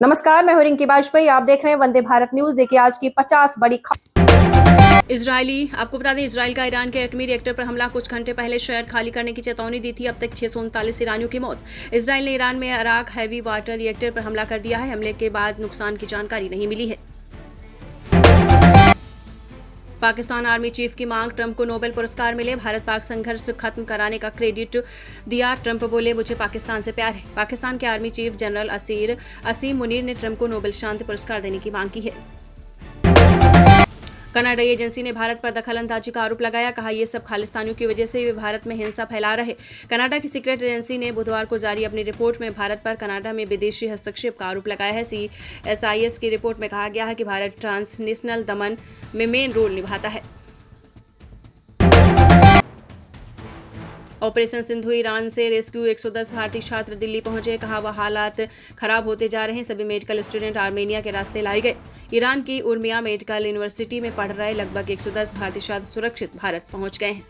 नमस्कार, मैं हूं रिंकी बाजपेयी। आप देख रहे हैं वंदे भारत न्यूज। देखिए आज की 50 बड़ी खबर। आपको बता दें, इजराइल का ईरान के एटमी रिएक्टर पर हमला कुछ घंटे पहले शहर खाली करने की चेतावनी दी थी। अब तक 639 ईरानियों की मौत। इजराइल ने ईरान में अराक हैवी वाटर रिएक्टर पर हमला कर दिया है। हमले के बाद नुकसान की जानकारी नहीं मिली है। पाकिस्तान आर्मी चीफ की मांग, ट्रंप को नोबेल पुरस्कार मिले। भारत पाक संघर्ष खत्म कराने का क्रेडिट दिया। ट्रंप बोले, मुझे पाकिस्तान से प्यार है। पाकिस्तान के आर्मी चीफ जनरल असीम मुनीर ने ट्रंप को नोबेल शांति पुरस्कार देने की मांग की है। कनाडाई एजेंसी ने भारत पर दखल अंदाजी का आरोप लगाया। कहा, यह सब खालिस्तानियों की वजह से वे भारत में हिंसा फैला रहे। कनाडा की सीक्रेट एजेंसी ने बुधवार को जारी अपनी रिपोर्ट में भारत पर कनाडा में विदेशी हस्तक्षेप का आरोप लगाया है। CSIS की रिपोर्ट में कहा गया है कि भारत ट्रांसनेशनल दमन में मेन रोल निभाता है। ऑपरेशन सिंधु, ईरान से रेस्क्यू 110 भारतीय छात्र दिल्ली पहुंचे। कहा, वह हालात खराब होते जा रहे हैं। सभी मेडिकल स्टूडेंट आर्मेनिया के रास्ते लाए गए। ईरान की उर्मिया मेडिकल यूनिवर्सिटी में पढ़ रहे लगभग 110 भारतीय छात्र सुरक्षित भारत पहुंच गए हैं।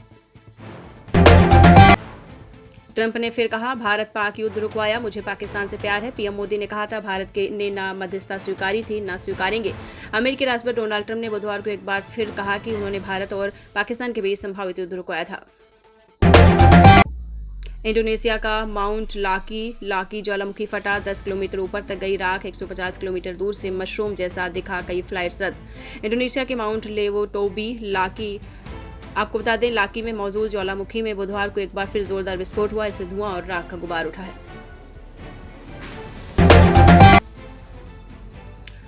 ट्रंप ने फिर कहा, भारत पाक युद्ध रुकवाया, मुझे पाकिस्तान से प्यार है। पीएम मोदी ने कहा था, भारत ने ना मध्यस्थता स्वीकारी थी, ना स्वीकारेंगे। अमेरिकी राष्ट्रपति डोनाल्ड ट्रंप ने बुधवार को एक बार फिर कहा कि उन्होंने भारत और पाकिस्तान के बीच संभावित युद्ध रुकवाया था। इंडोनेशिया का माउंट लाकी ज्वालामुखी फटा, 10 किलोमीटर ऊपर तक गई राख। 150 किलोमीटर दूर से मशरूम जैसा दिखा, कई फ्लाइट्स रद्द। इंडोनेशिया के माउंट लेवोटोबी आपको बता दें, लाकी में मौजूद ज्वालामुखी में बुधवार को एक बार फिर जोरदार विस्फोट हुआ। इससे धुआं और राख का गुबार उठा है।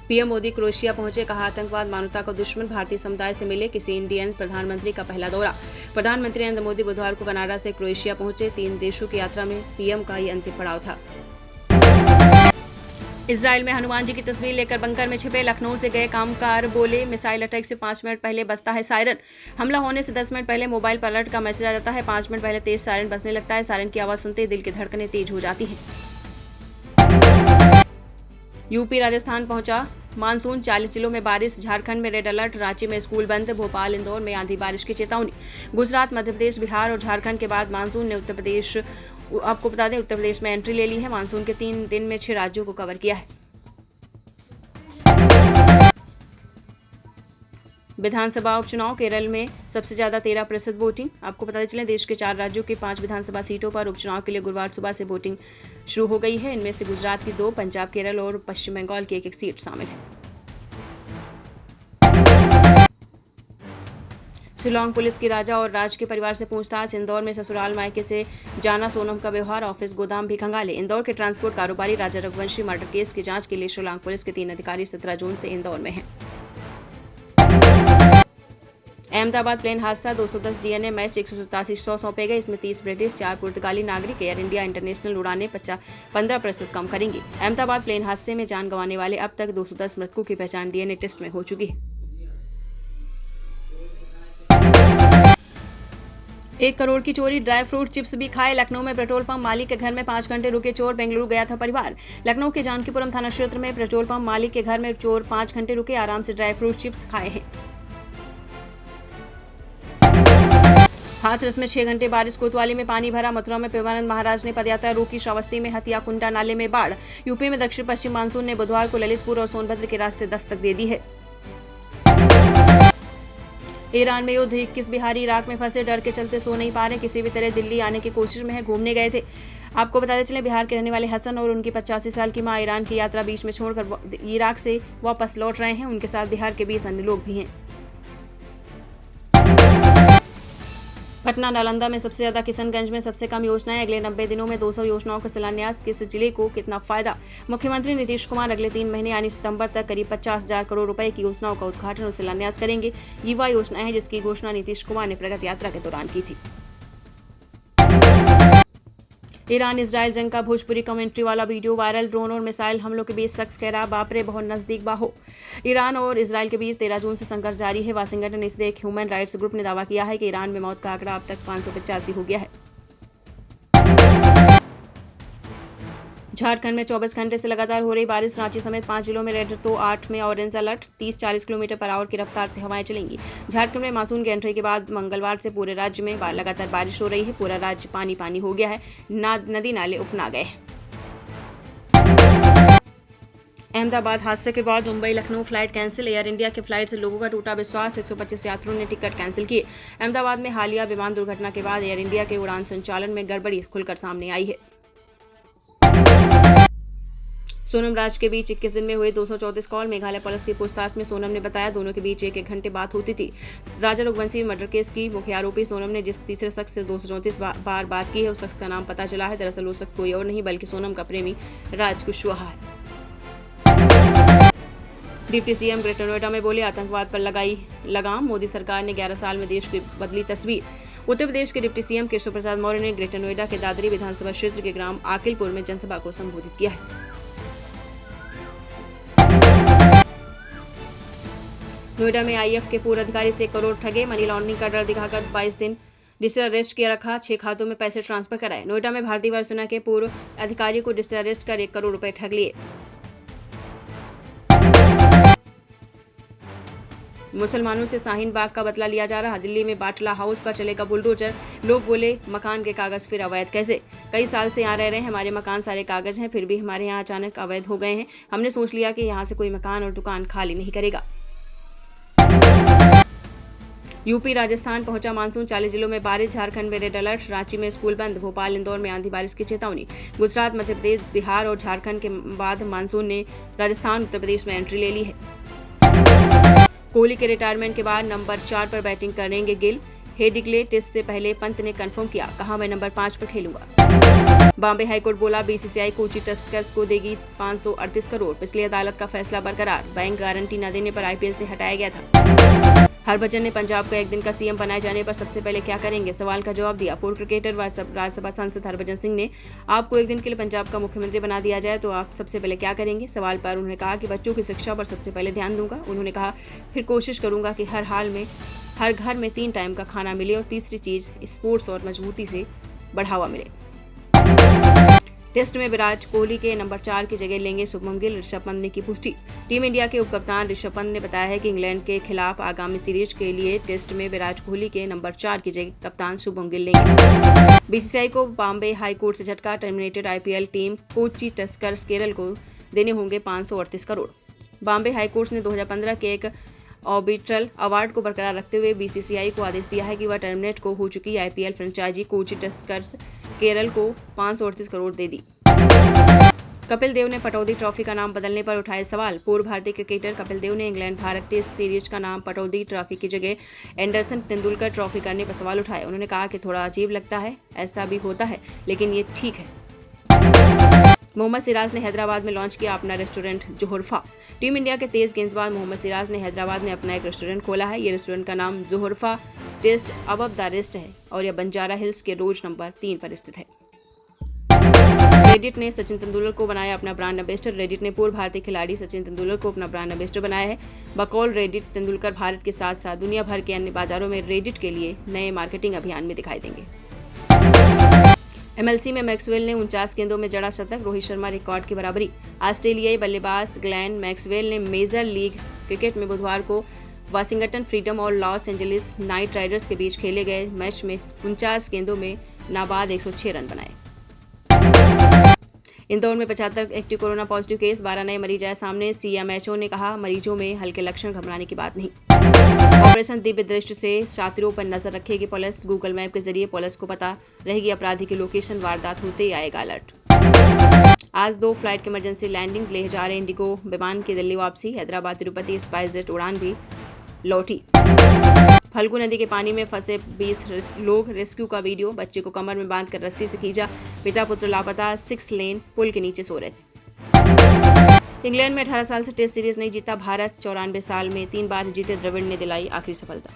पीएम मोदी क्रोएशिया पहुंचे। कहा, आतंकवाद मानवता का दुश्मन। भारतीय समुदाय से मिले किसी इंडियन प्रधानमंत्री का पहला दौरा। प्रधानमंत्री नरेंद्र मोदी बुधवार को कनाडा से क्रोएशिया पहुंचे। 3 देशों की यात्रा में पीएम का यह अंतिम पड़ाव था। इजराइल में हनुमान जी की तस्वीर लेकर बंकर में छिपे। लखनऊ से गए कामगार बोले, मिसाइल अटैक से 5 मिनट पहले बजता है सायरन। हमला होने से 10 मिनट पहले मोबाइल पर अलर्ट का मैसेज आ जाता है। 5 मिनट पहले तेज सायरन बजने लगता है। सायरन की आवाज सुनते ही दिल की धड़कनें तेज हो जाती हैं। यूपी राजस्थान पहुंचा मानसून, 40 जिलों में बारिश। झारखंड में रेड अलर्ट, रांची में स्कूल बंद। भोपाल, इंदौर में आंधी बारिश की चेतावनी। गुजरात, मध्य प्रदेश, बिहार और झारखंड के बाद मानसून ने आपको बता दें, उत्तर प्रदेश में एंट्री ले ली है। मानसून के 3 दिन में 6 राज्यों को कवर किया है। विधानसभा उपचुनाव, केरल में सबसे ज्यादा 13% वोटिंग। आपको बताते चलें, देश के 4 राज्यों की 5 विधानसभा सीटों पर उपचुनाव के लिए गुरुवार सुबह से वोटिंग शुरू हो गई है। इनमें से गुजरात की 2, पंजाब, केरल और पश्चिम बंगाल की 1-1 सीट शामिल है। शिलोंग पुलिस की राजा और राज के परिवार से पूछताछ। इंदौर में ससुराल मायके से जाना सोनम का व्यवहार, ऑफिस गोदाम भी खंगाले। इंदौर के ट्रांसपोर्ट कारोबारी राजा रघुवंशी मर्डर केस की जांच के लिए शिलोंग पुलिस के 3 अधिकारी 17 जून से इंदौर में हैं। अहमदाबाद प्लेन हादसा, 210 DNA मैच 187 सौंपे गए। इसमें 30 ब्रिटिश, 4 पुर्तगाली नागरिक। एयर इंडिया इंटरनेशनल उड़ानें 15% कम करेंगी। अहमदाबाद प्लेन हादसे में जान गंवाने वाले अब तक 210 मृतकों की पहचान DNA टेस्ट में हो चुकी है। 1 करोड़ की चोरी, ड्राई फ्रूट चिप्स भी खाए। लखनऊ में पेट्रोल पंप मालिक के घर में 5 घंटे रुके चोर। बेंगलुरु गया था परिवार। लखनऊ के जानकीपुरम थाना क्षेत्र में पेट्रोल पंप मालिक के घर में चोर 5 घंटे रुके, आराम से ड्राई फ्रूट चिप्स खाए हैं। हाथरस में 6 घंटे बारिश, कोतवाली में पानी भरा। मथुरा में प्रेमानंद महाराज ने पदयात्रा रोकी। श्रावस्ती में हथिया कुंडा नाले में बाढ़। यूपी में दक्षिण पश्चिम मानसून ने बुधवार को ललितपुर और सोनभद्र के रास्ते दस्तक दे दी है। ईरान में युद्ध, 21 बिहारी इराक में फंसे, डर के चलते सो नहीं पा रहे। किसी भी तरह दिल्ली आने की कोशिश में है, घूमने गए थे। आपको बताते चले, बिहार के रहने वाले हसन और उनकी 85 साल की मां ईरान की यात्रा बीच में छोड़कर इराक से वापस लौट रहे हैं। उनके साथ बिहार के 20 अन्य लोग भी हैं। पटना, नालंदा में सबसे ज्यादा, किशनगंज में सबसे कम योजनाएं। अगले 90 दिनों में 200 योजनाओं का शिलान्यास। किस जिले को कितना फायदा? मुख्यमंत्री नीतीश कुमार अगले 3 महीने यानी सितंबर तक करीब 50,000 करोड़ रुपए की योजनाओं का उद्घाटन और शिलान्यास करेंगे। युवा योजना है जिसकी घोषणा नीतीश कुमार ने प्रगति यात्रा के दौरान की थी। ईरान इजराइल जंग का भोजपुरी कमेंट्री वाला वीडियो वायरल। ड्रोन और मिसाइल हमलों के बीच शख्स कह रहा, बाप रे बहुत नजदीक बाहो। ईरान और इजराइल के बीच 13 जून से संघर्ष जारी है। वाशिंगटन स्थित एक ह्यूमन राइट्स ग्रुप ने दावा किया है कि ईरान में मौत का आंकड़ा अब तक 585 हो गया है। झारखंड में 24 घंटे से लगातार हो रही बारिश। रांची समेत 5 जिलों में रेड तो 8 में orange alert. 30-40 kilometre per hour की रफ्तार से हवाएं चलेंगी। झारखंड में मानसून की एंट्री के बाद मंगलवार से पूरे राज्य में लगातार बारिश हो रही है। पूरा राज्य पानी पानी हो गया है। नदी नाले उफना गए। अहमदाबाद हादसे के बाद Mumbai Lucknow flight cancel. Air India के फ्लाइट से लोगों का टूटा विश्वास। 125 यात्रियों ने टिकट कैंसिल किए। अहमदाबाद में हालिया विमान दुर्घटना के बाद एयर इंडिया के उड़ान संचालन में गड़बड़ी खुलकर सामने आई है। सोनम राज के बीच 21 दिन में हुए 234 कॉल। मेघालय पुलिस की पूछताछ में सोनम ने बताया दोनों के बीच 1-1 घंटे बात होती थी। राजा रघुवंशी मर्डर केस की मुख्य आरोपी सोनम ने जिस तीसरे शख्स से 234 बार बात की है, उस शख्स का नाम पता चला है। दरअसल वो शख्स कोई और नहीं बल्कि सोनम का प्रेमी राज कुशवाहा है। डिप्टी सीएम ग्रेटर नोएडा में बोले आतंकवाद पर लगाई लगाम। मोदी सरकार ने 11 साल में देश की बदली तस्वीर। उत्तर प्रदेश के डिप्टी सीएम केशव प्रसाद मौर्य ने ग्रेटर नोएडा के दादरी विधानसभा क्षेत्र के ग्राम आकिलपुर में जनसभा को संबोधित किया है। नोएडा में आईएफ के पूर्व अधिकारी से 1 करोड़ ठगे। मनी लॉन्ड्रिंग का डर दिखाकर 22 दिन डिजिटल अरेस्ट किया रखा। 6 खातों में पैसे ट्रांसफर कराए। नोएडा में भारतीय वायुसेना के पूर्व अधिकारी को डिजिटल अरेस्ट कर 1 करोड़ रुपए ठग लिए। मुसलमानों से शाहीन बाग का बदला लिया जा रहा। दिल्ली में बाटला हाउस पर चलेगा बुलडोजर। लोग बोले मकान के कागज फिर अवैध कैसे? कई साल से यहाँ रह रहे हैं, हमारे मकान सारे कागज हैं, फिर भी हमारे यहाँ अचानक अवैध हो गए हैं। हमने सोच लिया कि यहाँ से कोई मकान और दुकान खाली नहीं करेगा। यूपी राजस्थान पहुंचा मानसून। 40 जिलों में बारिश। झारखंड में रेड अलर्ट। रांची में स्कूल बंद। भोपाल इंदौर में आंधी बारिश की चेतावनी। गुजरात, मध्य प्रदेश, बिहार और झारखंड के बाद मानसून ने राजस्थान उत्तर प्रदेश में एंट्री ले ली है। कोहली के रिटायरमेंट के बाद नंबर 4 पर बैटिंग करेंगे गिल। हेडिग्ले टेस्ट से पहले पंत ने कंफर्म किया, कहा मैं नंबर 5 पर खेलूंगा। बॉम्बे हाईकोर्ट बोला बीसीसीआई कोची टस्कर्स को देगी 538 करोड़। पिछली अदालत का फैसला बरकरार। बैंक गारंटी न देने पर आईपीएल से हटाया गया था। हरभजन ने पंजाब को 1 दिन का सीएम बनाए जाने पर सबसे पहले क्या करेंगे, सवाल का जवाब दिया। पूर्व क्रिकेटर व राज्यसभा सांसद हरभजन सिंह ने आपको 1 दिन के लिए पंजाब का मुख्यमंत्री बना दिया जाए तो आप सबसे पहले क्या करेंगे? सवाल पर उन्होंने कहा कि बच्चों की शिक्षा पर सबसे पहले ध्यान दूंगा। उन्होंने कहा फिर कोशिश करूंगा कि हर हाल में हर घर में 3 टाइम का खाना मिले और तीसरी चीज स्पोर्ट्स और मजबूती से बढ़ावा मिले। टेस्ट में विराट कोहली के नंबर 4 की जगह लेंगे शुभमन गिल। ऋषभ पंत ने की पुष्टि। टीम इंडिया के उपकप्तान ऋषभ पंत ने बताया है कि इंग्लैंड के खिलाफ आगामी सीरीज के लिए टेस्ट में विराट कोहली के नंबर 4 की जगह कप्तान शुभमन गिल लेंगे। बीसीसीआई को बॉम्बे हाई कोर्ट से झटका। Terminated IPL team Kochi Tuskers Kerala को देने होंगे 538 करोड़। बॉम्बे हाई कोर्ट ने 2015 के एक ऑर्बिट्रल अवार्ड को बरकरार रखते हुए बीसीसीआई को आदेश दिया है कि वह टर्मिनेट को हो चुकी IPL franchise Kochi Tuskers Kerala को 538 करोड़ दे दी। कपिल देव ने पटौदी ट्रॉफी का नाम बदलने पर उठाए सवाल। पूर्व भारतीय क्रिकेटर कपिल देव ने इंग्लैंड भारत टेस्ट सीरीज का नाम पटौदी ट्रॉफी की जगह एंडरसन तेंदुलकर ट्रॉफी करने पर सवाल उठाए। उन्होंने कहा कि थोड़ा अजीब लगता है, ऐसा भी होता है, लेकिन ये ठीक है। मोहम्मद सिराज ने हैदराबाद में लॉन्च किया अपना रेस्टोरेंट जोहरफा। टीम इंडिया के तेज गेंदबाज मोहम्मद सिराज ने हैदराबाद में अपना एक रेस्टोरेंट खोला है। ये रेस्टोरेंट का नाम जोहरफा टेस्ट अबव द रेस्ट है और यह बंजारा हिल्स के रोज नंबर 3 पर स्थित है। रेडिट ने सचिन तेंदुलकर को बनाया अपना ब्रांड एम्बेसडर। रेडिट ने पूर्व भारतीय खिलाड़ी सचिन तेंदुलकर को अपना ब्रांड एम्बेसडर बनाया है। बकौल रेडिट, तेंदुलकर भारत के साथ साथ दुनिया भर के अन्य बाजारों में रेडिट के लिए नए मार्केटिंग अभियान में दिखाई देंगे। एमएलसी में मैक्सवेल ने 49 गेंदों में जड़ा शतक। रोहित शर्मा रिकॉर्ड की बराबरी। ऑस्ट्रेलियाई बल्लेबाज ग्लेन मैक्सवेल ने मेजर लीग क्रिकेट में बुधवार को वाशिंगटन फ्रीडम और लॉस एंजलिस नाइट राइडर्स के बीच खेले गए मैच में 49 गेंदों में नाबाद 106 रन बनाए। इंदौर में 75 एक्टिव कोरोना पॉजिटिव केस। 12 नए मरीज आए सामने। सीएमएचओ ने कहा मरीजों में हल्के लक्षण, घबराने की बात नहीं। ऑपरेशन दिव्य दृष्टि से छात्रों पर नजर रखेगी पुलिस। गूगल मैप के जरिए पुलिस को पता रहेगी अपराधी की लोकेशन। वारदात होते ही आएगा अलर्ट। आज 2 फ्लाइट की इमरजेंसी लैंडिंग। लेह जा रहे इंडिगो विमान की दिल्ली वापसी। हैदराबाद तिरुपति स्पाइस जेट उड़ान भी लौटी। फल्गु नदी के पानी में फंसे 20 लोग। रेस्क्यू का वीडियो। बच्चे को कमर में बांधकर रस्सी से खींचा। पिता पुत्र लापता। 6 लेन पुल के नीचे सो रहे थे। इंग्लैंड में 18 साल से टेस्ट सीरीज नहीं जीता भारत। 94 साल में 3 बार जीते द्रविड़ ने दिलाई आखिरी सफलता।